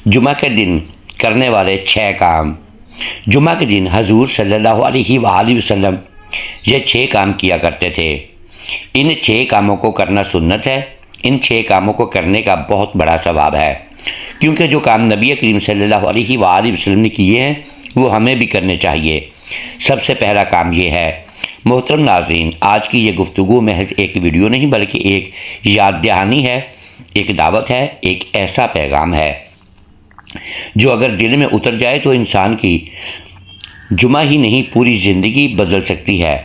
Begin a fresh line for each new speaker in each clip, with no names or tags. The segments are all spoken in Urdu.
جمعہ کے دن کرنے والے 6 کام۔ جمعہ کے دن حضور صلی اللہ علیہ وآلہ وسلم یہ 6 کام کیا کرتے تھے۔ ان 6 کاموں کو کرنا سنت ہے۔ ان 6 کاموں کو کرنے کا بہت بڑا ثواب ہے، کیونکہ جو کام نبی کریم صلی اللہ علیہ وآلہ وسلم نے کیے ہیں وہ ہمیں بھی کرنے چاہیے۔ سب سے پہلا کام یہ ہے۔ محترم ناظرین، آج کی یہ گفتگو محض ایک ویڈیو نہیں بلکہ ایک یاد دہانی ہے، ایک دعوت ہے، ایک ایسا پیغام ہے جو اگر دل میں اتر جائے تو انسان کی جمعہ ہی نہیں پوری زندگی بدل سکتی ہے۔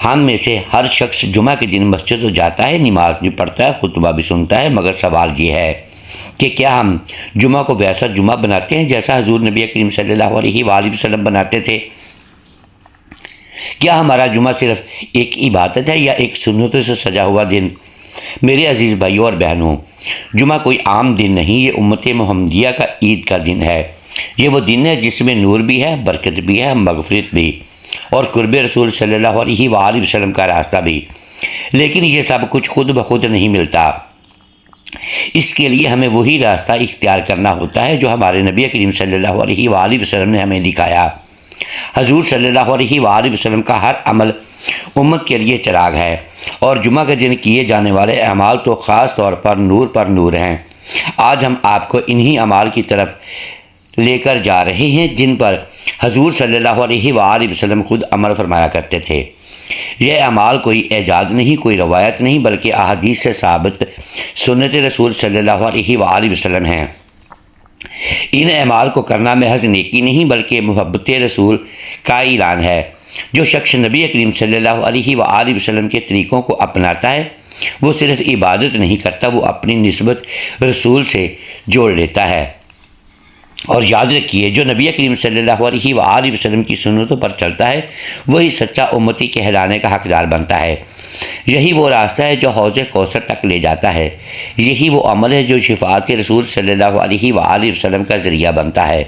ہم میں سے ہر شخص جمعہ کے دن مسجد تو جاتا ہے، نماز بھی پڑھتا ہے، خطبہ بھی سنتا ہے، مگر سوال یہ ہے کہ کیا ہم جمعہ کو ویسا جمعہ بناتے ہیں جیسا حضور نبی کریم صلی اللہ علیہ وآلہ وسلم بناتے تھے؟ کیا ہمارا جمعہ صرف ایک عبادت ہے یا ایک سنتوں سے سجا ہوا دن؟ میرے عزیز بھائیوں اور بہنوں، جمعہ کوئی عام دن نہیں، یہ امت محمدیہ کا عید کا دن ہے۔ یہ وہ دن ہے جس میں نور بھی ہے، برکت بھی ہے، مغفرت بھی، اور قرب رسول صلی اللہ علیہ وآلہ وسلم کا راستہ بھی۔ لیکن یہ سب کچھ خود بخود نہیں ملتا۔ اس کے لیے ہمیں وہی راستہ اختیار کرنا ہوتا ہے جو ہمارے نبی کریم صلی اللہ علیہ وآلہ وسلم نے ہمیں دکھایا۔ حضور صلی اللہ علیہ وآلہ وسلم کا ہر عمل امت کے لیے چراغ ہے، اور جمعہ کے دن کیے جانے والے اعمال تو خاص طور پر نور ہیں۔ آج ہم آپ کو انہی اعمال کی طرف لے کر جا رہے ہیں جن پر حضور صلی اللہ علیہ وآلہ وسلم خود عمل فرمایا کرتے تھے۔ یہ اعمال کوئی ایجاد نہیں، کوئی روایت نہیں، بلکہ احادیث سے ثابت سنت رسول صلی اللہ علیہ وآلہ وسلم ہیں۔ ان اعمال کو کرنا محض نیکی نہیں بلکہ محبت رسول کا اعلان ہے۔ جو شخص نبی کریم صلی اللہ علیہ وآلہ وسلم کے طریقوں کو اپناتا ہے وہ صرف عبادت نہیں کرتا، وہ اپنی نسبت رسول سے جوڑ لیتا ہے۔ اور یاد رکھیے، جو نبی کریم صلی اللہ علیہ وآلہ وسلم کی سنتوں پر چلتا ہے وہی سچا امتی کہلانے کا حقدار بنتا ہے۔ یہی وہ راستہ ہے جو حوض کوثر تک لے جاتا ہے۔ یہی وہ عمل ہے جو شفاعت رسول صلی اللہ علیہ وآلہ وسلم کا ذریعہ بنتا ہے،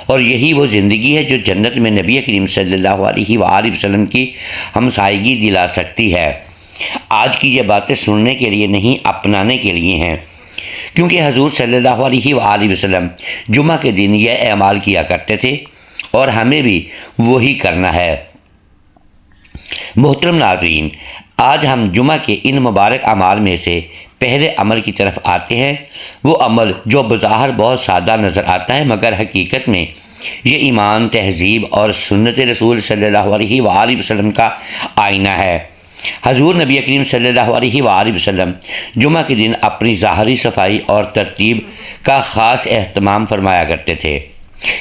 اور یہی وہ زندگی ہے جو جنت میں نبی کریم صلی اللہ علیہ وآلہ وسلم کی ہمسائیگی دلا سکتی ہے۔ آج کی یہ باتیں سننے کے لیے نہیں، اپنانے کے لیے ہیں، کیونکہ حضور صلی اللہ علیہ وآلہ وسلم جمعہ کے دن یہ اعمال کیا کرتے تھے اور ہمیں بھی وہی کرنا ہے۔ محترم ناظرین، آج ہم جمعہ کے ان مبارک اعمال میں سے پہلے عمل کی طرف آتے ہیں۔ وہ عمل جو بظاہر بہت سادہ نظر آتا ہے مگر حقیقت میں یہ ایمان، تہذیب اور سنت رسول صلی اللہ علیہ وآلہ وسلم کا آئینہ ہے۔ حضور نبی کریم صلی اللہ علیہ وآلہ وسلم جمعہ کے دن اپنی ظاہری صفائی اور ترتیب کا خاص اہتمام فرمایا کرتے تھے،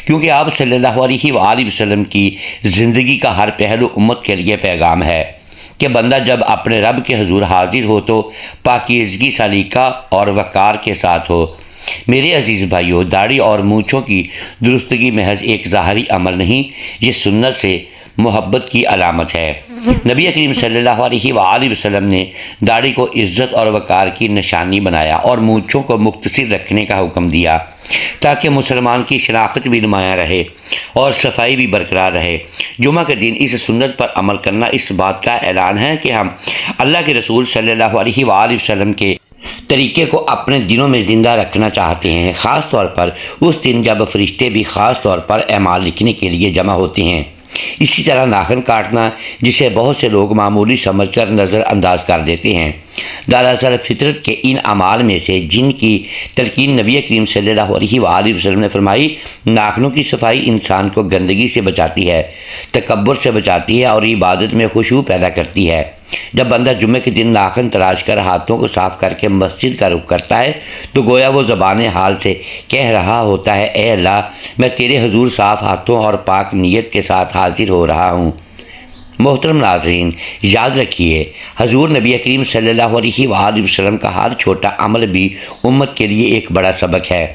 کیونکہ آپ صلی اللہ علیہ وآلہ وسلم کی زندگی کا ہر پہلو امت کے لیے پیغام ہے کہ بندہ جب اپنے رب کے حضور حاضر ہو تو پاکیزگی، سلیقہ اور وقار کے ساتھ ہو۔ میرے عزیز بھائیوں، داڑھی اور مونچھوں کی درستگی محض ایک ظاہری عمل نہیں، یہ سنت سے محبت کی علامت ہے۔ نبی کریم صلی اللہ علیہ وآلہ وسلم نے داڑھی کو عزت اور وقار کی نشانی بنایا اور مونچھوں کو مختصر رکھنے کا حکم دیا تاکہ مسلمان کی شناخت بھی نمایاں رہے اور صفائی بھی برقرار رہے۔ جمعہ کے دن اس سنت پر عمل کرنا اس بات کا اعلان ہے کہ ہم اللہ کے رسول صلی اللہ علیہ وآلہ وسلم کے طریقے کو اپنے دنوں میں زندہ رکھنا چاہتے ہیں، خاص طور پر اس دن جب فرشتے بھی خاص طور پر اعمال لکھنے کے لیے جمع ہوتے ہیں۔ اسی طرح ناخن کاٹنا، جسے بہت سے لوگ معمولی سمجھ کر نظر انداز کر دیتے ہیں، دراصل فطرت کے ان اعمال میں سے جن کی تلقین نبی کریم صلی اللہ علیہ وآلہ وسلم نے فرمائی۔ ناخنوں کی صفائی انسان کو گندگی سے بچاتی ہے، تکبر سے بچاتی ہے اور عبادت میں خشوع پیدا کرتی ہے۔ جب بندہ جمعہ کے دن ناخن تراش کر ہاتھوں کو صاف کر کے مسجد کا رخ کرتا ہے تو گویا وہ زبان حال سے کہہ رہا ہوتا ہے، اے اللہ، میں تیرے حضور صاف ہاتھوں اور پاک نیت کے ساتھ حاضر ہو رہا ہوں۔ محترم ناظرین، یاد رکھیے، حضور نبی کریم صلی اللہ علیہ وآلہ وسلم کا ہر چھوٹا عمل بھی امت کے لیے ایک بڑا سبق ہے۔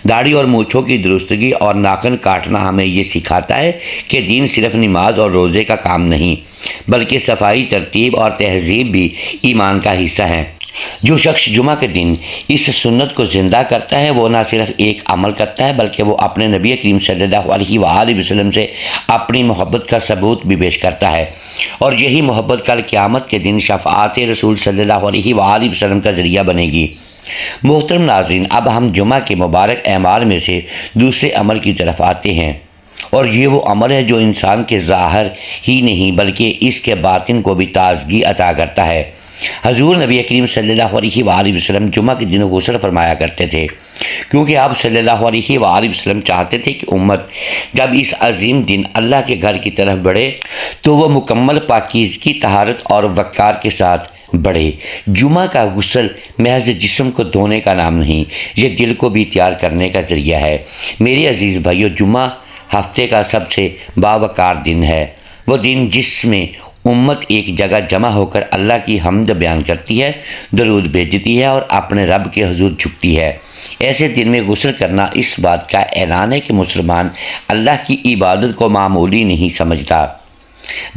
داڑھی اور مونچھوں کی درستگی اور ناخن کاٹنا ہمیں یہ سکھاتا ہے کہ دین صرف نماز اور روزے کا کام نہیں بلکہ صفائی، ترتیب اور تہذیب بھی ایمان کا حصہ ہے۔ جو شخص جمعہ کے دن اس سنت کو زندہ کرتا ہے وہ نہ صرف ایک عمل کرتا ہے بلکہ وہ اپنے نبی کریم صلی اللہ علیہ وآلہ وسلم سے اپنی محبت کا ثبوت بھی پیش کرتا ہے، اور یہی محبت کل قیامت کے دن شفاعت رسول صلی اللہ علیہ وآلہ وسلم کا ذریعہ بنے گی۔ محترم ناظرین، اب ہم جمعہ کے مبارک اعمال میں سے دوسرے عمل کی طرف آتے ہیں، اور یہ وہ عمل ہے جو انسان کے ظاہر ہی نہیں بلکہ اس کے باطن کو بھی تازگی عطا کرتا ہے۔ حضور نبی کریم صلی اللہ علیہ وآلہ وسلم جمعہ کے دن غسل فرمایا کرتے تھے، کیونکہ آپ صلی اللہ علیہ وآلہ وسلم چاہتے تھے کہ امت جب اس عظیم دن اللہ کے گھر کی طرف بڑھے تو وہ مکمل پاکیزگی، طہارت اور وقار کے ساتھ بڑھے۔ جمعہ کا غسل محض جسم کو دھونے کا نام نہیں، یہ دل کو بھی تیار کرنے کا ذریعہ ہے۔ میرے عزیز بھائیو، جمعہ ہفتے کا سب سے باوقار دن ہے، وہ دن جس میں امت ایک جگہ جمع ہو کر اللہ کی حمد بیان کرتی ہے، درود بھیجتی ہے اور اپنے رب کے حضور جھکتی ہے۔ ایسے دن میں غسل کرنا اس بات کا اعلان ہے کہ مسلمان اللہ کی عبادت کو معمولی نہیں سمجھتا۔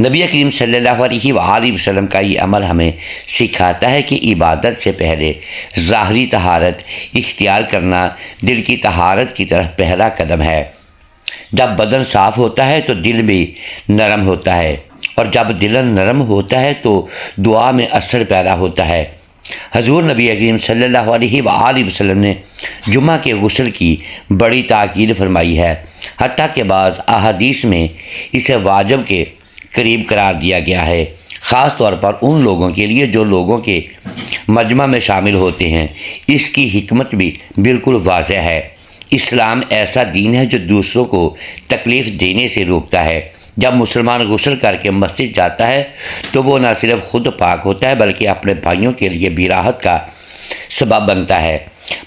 نبی کریم صلی اللہ علیہ وآلہ وسلم کا یہ عمل ہمیں سکھاتا ہے کہ عبادت سے پہلے ظاہری طہارت اختیار کرنا دل کی طہارت کی طرف پہلا قدم ہے۔ جب بدن صاف ہوتا ہے تو دل بھی نرم ہوتا ہے، اور جب دل نرم ہوتا ہے تو دعا میں اثر پیدا ہوتا ہے۔ حضور نبی کریم صلی اللہ علیہ وآلہ وسلم نے جمعہ کے غسل کی بڑی تاکید فرمائی ہے، حتیٰ کہ بعض احادیث میں اسے واجب کے قریب قرار دیا گیا ہے، خاص طور پر ان لوگوں کے لیے جو لوگوں کے مجمع میں شامل ہوتے ہیں۔ اس کی حکمت بھی بالکل واضح ہے۔ اسلام ایسا دین ہے جو دوسروں کو تکلیف دینے سے روکتا ہے۔ جب مسلمان غسل کر کے مسجد جاتا ہے تو وہ نہ صرف خود پاک ہوتا ہے بلکہ اپنے بھائیوں کے لیے بھی راحت کا سبب بنتا ہے۔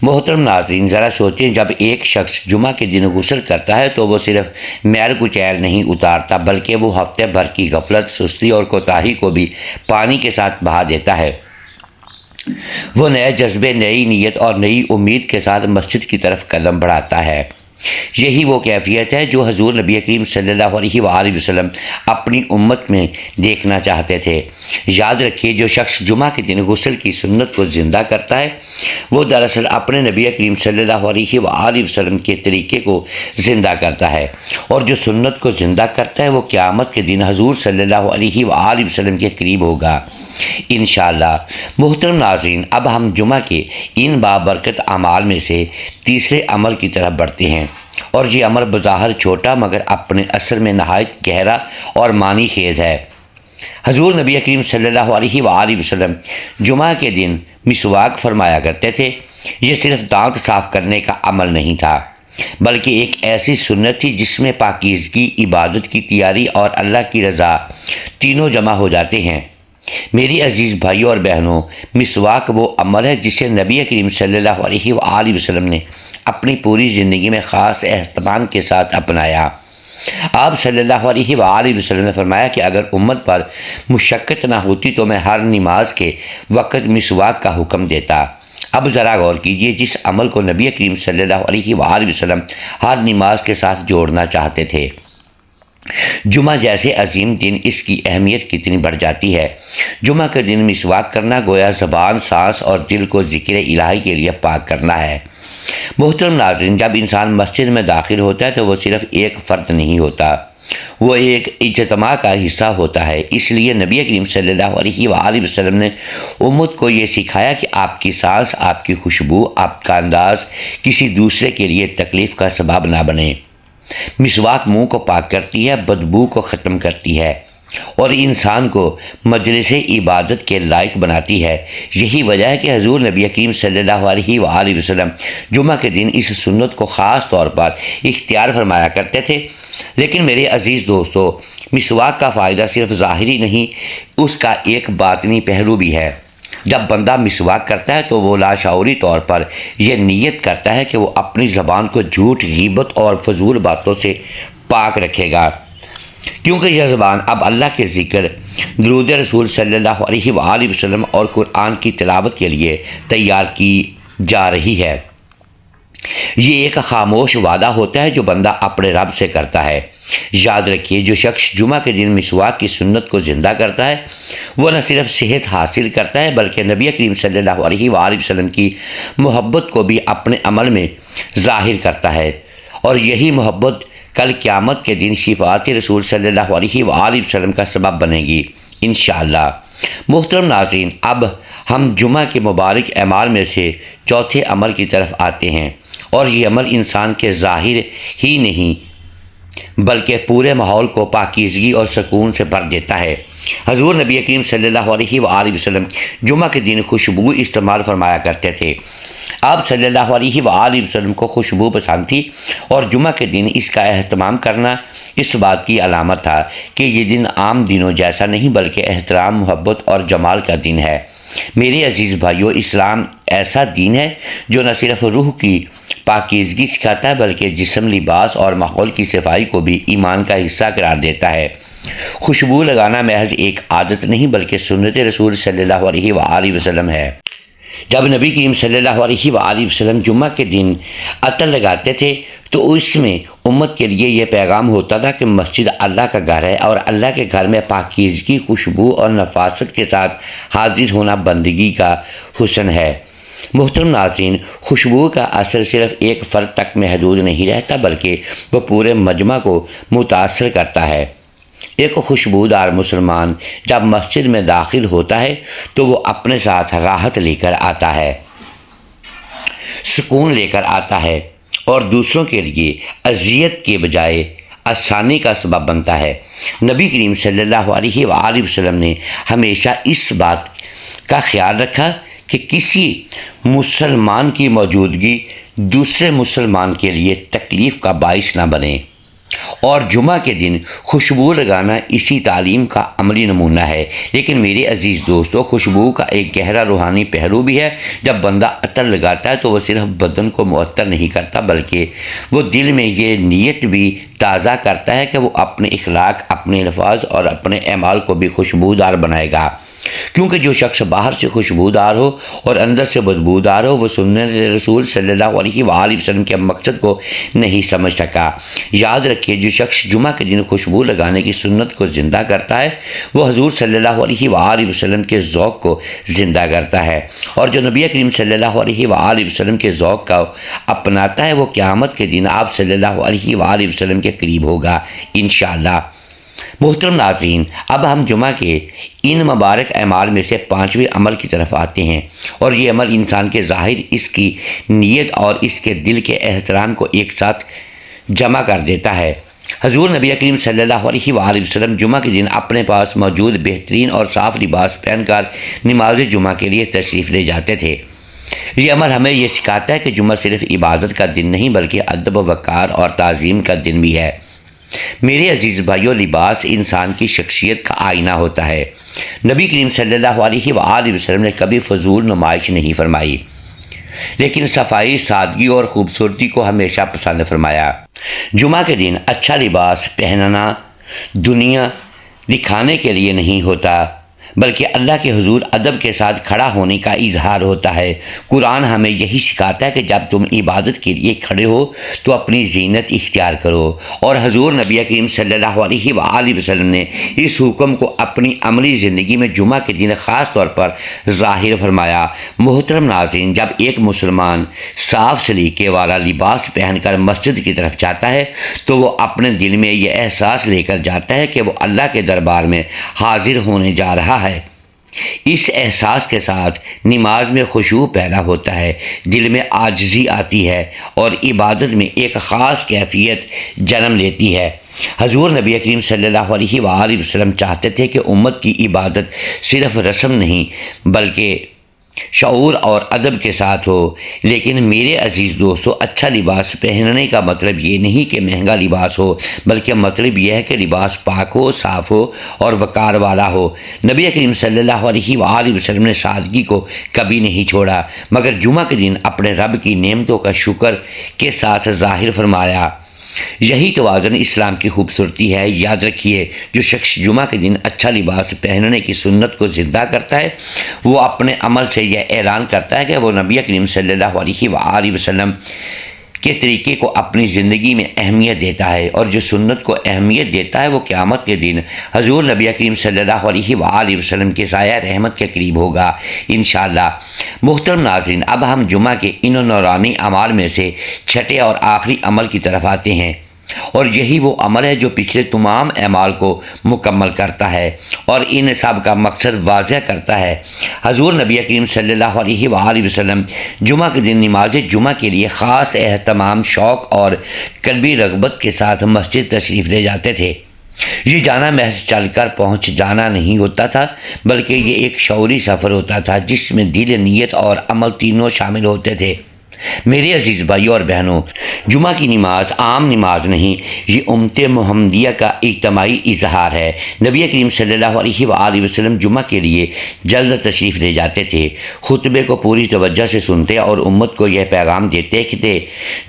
محترم ناظرین، ذرا سوچیں، جب ایک شخص جمعہ کے دن غسل کرتا ہے تو وہ صرف میل کچیل نہیں اتارتا بلکہ وہ ہفتے بھر کی غفلت، سستی اور کوتاہی کو بھی پانی کے ساتھ بہا دیتا ہے۔ وہ نئے جذبے، نئی نیت اور نئی امید کے ساتھ مسجد کی طرف قدم بڑھاتا ہے۔ یہی وہ کیفیت ہے جو حضور نبی کریم صلی اللہ علیہ وآلہ وسلم اپنی امت میں دیکھنا چاہتے تھے۔ یاد رکھیے، جو شخص جمعہ کے دن غسل کی سنت کو زندہ کرتا ہے وہ دراصل اپنے نبی کریم صلی اللہ علیہ وآلہ وسلم کے طریقے کو زندہ کرتا ہے، اور جو سنت کو زندہ کرتا ہے وہ قیامت کے دن حضور صلی اللہ علیہ وآلہ وسلم کے قریب ہوگا انشاءاللہ۔ محترم ناظرین، اب ہم جمعہ کے ان بابرکت اعمال میں سے تیسرے عمل کی طرف بڑھتے ہیں، اور یہ عمل بظاہر چھوٹا مگر اپنے اثر میں نہایت گہرا اور معنی خیز ہے۔ حضور نبی کریم صلی اللہ علیہ وآلہ وسلم جمعہ کے دن مسواک فرمایا کرتے تھے۔ یہ صرف دانت صاف کرنے کا عمل نہیں تھا بلکہ ایک ایسی سنت تھی جس میں پاکیزگی، عبادت کی تیاری اور اللہ کی رضا تینوں جمع ہو جاتے ہیں۔ میری عزیز بھائیوں اور بہنوں، مسواک وہ عمل ہے جسے نبی کریم صلی اللہ علیہ وآلہ وسلم نے اپنی پوری زندگی میں خاص اہتمام کے ساتھ اپنایا۔ آپ صلی اللہ علیہ وآلہ وسلم نے فرمایا کہ اگر امت پر مشقت نہ ہوتی تو میں ہر نماز کے وقت مسواک کا حکم دیتا۔ اب ذرا غور کیجئے، جس عمل کو نبی کریم صلی اللہ علیہ وآلہ وسلم ہر نماز کے ساتھ جوڑنا چاہتے تھے، جمعہ جیسے عظیم دن، اس کی اہمیت کتنی بڑھ جاتی ہے۔ جمعہ کے دن مسواک کرنا گویا زبان، سانس اور دل کو ذکر الہی کے لیے پاک کرنا ہے۔ محترم ناظرین، جب انسان مسجد میں داخل ہوتا ہے تو وہ صرف ایک فرد نہیں ہوتا، وہ ایک اجتماع کا حصہ ہوتا ہے۔ اس لیے نبی کریم صلی اللہ علیہ وآلہ وسلم نے امت کو یہ سکھایا کہ آپ کی سانس، آپ کی خوشبو، آپ کا انداز کسی دوسرے کے لیے تکلیف کا سبب نہ بنے۔ مسواک منہ کو پاک کرتی ہے، بدبو کو ختم کرتی ہے اور انسان کو مجلس عبادت کے لائق بناتی ہے۔ یہی وجہ ہے کہ حضور نبی کریم صلی اللہ علیہ وآلہ وسلم جمعہ کے دن اس سنت کو خاص طور پر اختیار فرمایا کرتے تھے۔ لیکن میرے عزیز دوستو، مسواک کا فائدہ صرف ظاہری نہیں، اس کا ایک باطنی پہلو بھی ہے۔ جب بندہ مسواک کرتا ہے تو وہ لاشعوری طور پر یہ نیت کرتا ہے کہ وہ اپنی زبان کو جھوٹ، غیبت اور فضول باتوں سے پاک رکھے گا، کیونکہ یہ زبان اب اللہ کے ذکر، درود رسول صلی اللہ علیہ وآلہ وسلم اور قرآن کی تلاوت کے لیے تیار کی جا رہی ہے۔ یہ ایک خاموش وعدہ ہوتا ہے جو بندہ اپنے رب سے کرتا ہے۔ یاد رکھیے، جو شخص جمعہ کے دن مسواک کی سنت کو زندہ کرتا ہے وہ نہ صرف صحت حاصل کرتا ہے بلکہ نبی کریم صلی اللہ علیہ وآلہ وسلم کی محبت کو بھی اپنے عمل میں ظاہر کرتا ہے، اور یہی محبت کل قیامت کے دن شفاعت رسول صلی اللہ علیہ وآلہ وسلم کا سبب بنے گی انشاءاللہ۔ محترم ناظرین، اب ہم جمعہ کے مبارک اعمال میں سے چوتھے عمل کی طرف آتے ہیں، اور یہ عمل انسان کے ظاہر ہی نہیں بلکہ پورے ماحول کو پاکیزگی اور سکون سے بھر دیتا ہے۔ حضور نبی کریم صلی اللہ علیہ وآلہ وسلم جمعہ کے دن خوشبو استعمال فرمایا کرتے تھے۔ آپ صلی اللہ علیہ وآلہ وسلم کو خوشبو پسند تھی، اور جمعہ کے دن اس کا اہتمام کرنا اس بات کی علامت تھا کہ یہ دن عام دنوں جیسا نہیں بلکہ احترام، محبت اور جمال کا دن ہے۔ میرے عزیز بھائیو، اسلام ایسا دین ہے جو نہ صرف روح کی پاکیزگی سکھاتا ہے بلکہ جسم، لباس اور ماحول کی صفائی کو بھی ایمان کا حصہ قرار دیتا ہے۔ خوشبو لگانا محض ایک عادت نہیں بلکہ سنت رسول صلی اللہ علیہ وآلہ وسلم ہے۔ جب نبی کریم صلی اللہ علیہ وآلہ وسلم جمعہ کے دن عطر لگاتے تھے تو اس میں امت کے لیے یہ پیغام ہوتا تھا کہ مسجد اللہ کا گھر ہے، اور اللہ کے گھر میں پاکیزگی، خوشبو اور نفاست کے ساتھ حاضر ہونا بندگی کا حسن ہے۔ محترم ناظرین، خوشبو کا اثر صرف ایک فرد تک محدود نہیں رہتا بلکہ وہ پورے مجمع کو متاثر کرتا ہے۔ ایک خوشبودار مسلمان جب مسجد میں داخل ہوتا ہے تو وہ اپنے ساتھ راحت لے کر آتا ہے، سکون لے کر آتا ہے، اور دوسروں کے لیے اذیت کے بجائے آسانی کا سبب بنتا ہے۔ نبی کریم صلی اللہ علیہ وآلہ وسلم نے ہمیشہ اس بات کا خیال رکھا کہ کسی مسلمان کی موجودگی دوسرے مسلمان کے لیے تکلیف کا باعث نہ بنے، اور جمعہ کے دن خوشبو لگانا اسی تعلیم کا عملی نمونہ ہے۔ لیکن میرے عزیز دوستو، خوشبو کا ایک گہرا روحانی پہلو بھی ہے۔ جب بندہ عطر لگاتا ہے تو وہ صرف بدن کو معطر نہیں کرتا بلکہ وہ دل میں یہ نیت بھی تازہ کرتا ہے کہ وہ اپنے اخلاق، اپنے الفاظ اور اپنے اعمال کو بھی خوشبودار بنائے گا، کیونکہ جو شخص باہر سے خوشبودار ہو اور اندر سے بدبودار ہو وہ سنت رسول صلی اللہ علیہ وآلہ وسلم کے مقصد کو نہیں سمجھ سکا۔ یاد رکھیے، جو شخص جمعہ کے دن خوشبو لگانے کی سنت کو زندہ کرتا ہے وہ حضور صلی اللہ علیہ وآلہ وسلم کے ذوق کو زندہ کرتا ہے، اور جو نبی کریم صلی اللہ علیہ وآلہ وسلم کے ذوق کو اپناتا ہے وہ قیامت کے دن آپ صلی اللہ علیہ وآلہ وسلم کے قریب ہوگا انشاءاللہ۔ محترم ناظرین، اب ہم جمعہ کے ان مبارک اعمال میں سے پانچویں عمل کی طرف آتے ہیں، اور یہ عمل انسان کے ظاہر، اس کی نیت اور اس کے دل کے احترام کو ایک ساتھ جمع کر دیتا ہے۔ حضور نبی کریم صلی اللہ علیہ وآلہ وسلم جمعہ کے دن اپنے پاس موجود بہترین اور صاف لباس پہن کر نماز جمعہ کے لیے تشریف لے جاتے تھے۔ یہ عمل ہمیں یہ سکھاتا ہے کہ جمعہ صرف عبادت کا دن نہیں بلکہ ادب و وقار اور تعظیم کا دن بھی ہے۔ میرے عزیز بھائیو، لباس انسان کی شخصیت کا آئینہ ہوتا ہے۔ نبی کریم صلی اللہ علیہ وآلہ وسلم نے کبھی فضول نمائش نہیں فرمائی، لیکن صفائی، سادگی اور خوبصورتی کو ہمیشہ پسند فرمایا۔ جمعہ کے دن اچھا لباس پہننا دنیا دکھانے کے لیے نہیں ہوتا بلکہ اللہ کے حضور ادب کے ساتھ کھڑا ہونے کا اظہار ہوتا ہے۔ قرآن ہمیں یہی سکھاتا ہے کہ جب تم عبادت کے لیے کھڑے ہو تو اپنی زینت اختیار کرو، اور حضور نبی کریم صلی اللہ علیہ وآلہ وسلم نے اس حکم کو اپنی عملی زندگی میں جمعہ کے دن خاص طور پر ظاہر فرمایا۔ محترم ناظرین، جب ایک مسلمان صاف سلیقے والا لباس پہن کر مسجد کی طرف جاتا ہے تو وہ اپنے دل میں یہ احساس لے کر جاتا ہے کہ وہ اللہ کے دربار میں حاضر ہونے جا رہا ہے۔ اس احساس کے ساتھ نماز میں خشوع پیدا ہوتا ہے، دل میں عاجزی آتی ہے اور عبادت میں ایک خاص کیفیت جنم لیتی ہے۔ حضور نبی کریم صلی اللہ علیہ وآلہ وسلم چاہتے تھے کہ امت کی عبادت صرف رسم نہیں بلکہ شعور اور ادب کے ساتھ ہو۔ لیکن میرے عزیز دوستو، اچھا لباس پہننے کا مطلب یہ نہیں کہ مہنگا لباس ہو بلکہ مطلب یہ ہے کہ لباس پاک ہو، صاف ہو اور وقار والا ہو۔ نبی کریم صلی اللہ علیہ وآلہ وسلم نے سادگی کو کبھی نہیں چھوڑا مگر جمعہ کے دن اپنے رب کی نعمتوں کا شکر کے ساتھ ظاہر فرمایا۔ یہی توازن اسلام کی خوبصورتی ہے۔ یاد رکھیے، جو شخص جمعہ کے دن اچھا لباس پہننے کی سنت کو زندہ کرتا ہے وہ اپنے عمل سے یہ اعلان کرتا ہے کہ وہ نبی کریم صلی اللہ علیہ وآلہ وسلم کے طریقے کو اپنی زندگی میں اہمیت دیتا ہے، اور جو سنت کو اہمیت دیتا ہے وہ قیامت کے دن حضور نبی کریم صلی اللہ علیہ وآلہ وسلم کے سایہ رحمت کے قریب ہوگا انشاءاللہ۔ محترم ناظرین، اب ہم جمعہ کے ان نورانی اعمال میں سے چھٹے اور آخری عمل کی طرف آتے ہیں، اور یہی وہ عمل ہے جو پچھلے تمام اعمال کو مکمل کرتا ہے اور ان سب کا مقصد واضح کرتا ہے۔ حضور نبی کریم صلی اللہ علیہ وآلہ وسلم جمعہ کے دن نماز جمعہ کے لیے خاص اہتمام، شوق اور قلبی رغبت کے ساتھ مسجد تشریف لے جاتے تھے۔ یہ جانا محض چل کر پہنچ جانا نہیں ہوتا تھا، بلکہ یہ ایک شعوری سفر ہوتا تھا جس میں دل، نیت اور عمل تینوں شامل ہوتے تھے۔ میرے عزیز بھائیوں اور بہنوں، جمعہ کی نماز عام نماز نہیں، یہ امت محمدیہ کا اجتماعی اظہار ہے۔ نبی کریم صلی اللہ علیہ وآلہ وسلم جمعہ کے لیے جلد تشریف لے جاتے تھے، خطبے کو پوری توجہ سے سنتے اور امت کو یہ پیغام دیتے کہ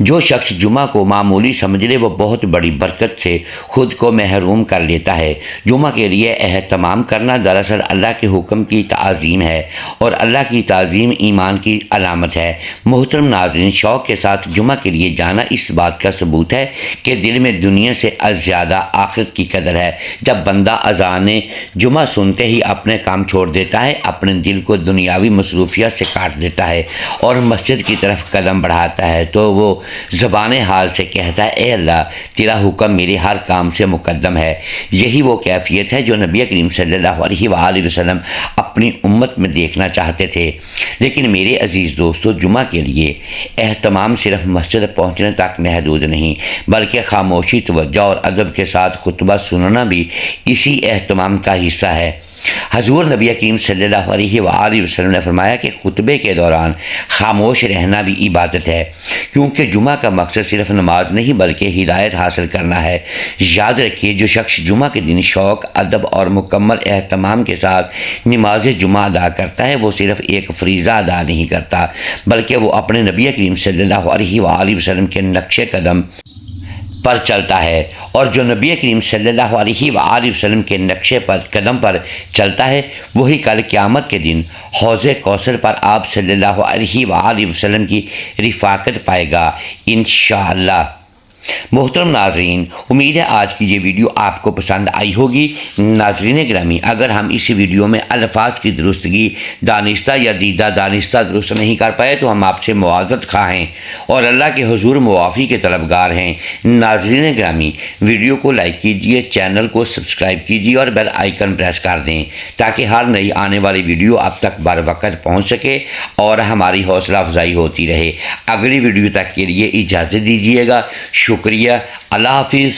جو شخص جمعہ کو معمولی سمجھ لے وہ بہت بڑی برکت سے خود کو محروم کر لیتا ہے۔ جمعہ کے لیے اہتمام کرنا دراصل اللہ کے حکم کی تعظیم ہے، اور اللہ کی تعظیم ایمان کی علامت ہے۔ محترم ناظرین، شوق کے ساتھ جمعہ کے لیے جانا اس بات کا ثبوت ہے کہ دل میں دنیا سے زیادہ آخرت کی قدر ہے۔ جب بندہ اذان جمعہ سنتے ہی اپنے کام چھوڑ دیتا ہے، اپنے دل کو دنیاوی مصروفیات سے کاٹ دیتا ہے اور مسجد کی طرف قدم بڑھاتا ہے، تو وہ زبان حال سے کہتا ہے، اے اللہ، تیرا حکم میرے ہر کام سے مقدم ہے۔ یہی وہ کیفیت ہے جو نبی کریم صلی اللہ علیہ وآلہ وسلم اپنی امت میں دیکھنا چاہتے تھے۔ لیکن میرے عزیز دوستو، جمعہ کے لیے اہتمام صرف مسجد پہنچنے تک محدود نہیں، بلکہ خاموشی، توجہ اور ادب کے ساتھ خطبہ سننا بھی اسی اہتمام کا حصہ ہے۔ حضور نبی کریم صلی اللہ علیہ وآلہ وسلم نے فرمایا کہ خطبے کے دوران خاموش رہنا بھی عبادت ہے، کیونکہ جمعہ کا مقصد صرف نماز نہیں بلکہ ہدایت حاصل کرنا ہے۔ یاد رکھیے، جو شخص جمعہ کے دن شوق، ادب اور مکمل اہتمام کے ساتھ نماز جمعہ ادا کرتا ہے، وہ صرف ایک فریضہ ادا نہیں کرتا، بلکہ وہ اپنے نبی کریم صلی اللہ علیہ وآلہ وسلم کے نقش قدم پر چلتا ہے، اور جو نبی کریم صلی اللہ علیہ وآلہ وسلم کے نقش قدم پر چلتا ہے وہی کل قیامت کے دن حوض کوثر پر آپ صلی اللہ علیہ وآلہ وسلم کی رفاقت پائے گا انشاءاللہ۔ محترم ناظرین، امید ہے آج کی یہ ویڈیو آپ کو پسند آئی ہوگی۔ ناظرین گرامی، اگر ہم اس ویڈیو میں الفاظ کی درستگی دانستہ یا دیدہ دانستہ درست نہیں کر پائے تو ہم آپ سے معذرت خواہ ہیں اور اللہ کے حضور معافی کے طلبگار ہیں۔ ناظرین گرامی، ویڈیو کو لائک کیجئے، چینل کو سبسکرائب کیجئے اور بیل آئیکن پریس کر دیں تاکہ ہر نئی آنے والی ویڈیو آپ تک بر وقت پہنچ سکے اور ہماری حوصلہ افزائی ہوتی رہے۔ اگلی ویڈیو تک کے لیے اجازت دیجیے گا۔ شکریہ۔ اللہ حافظ۔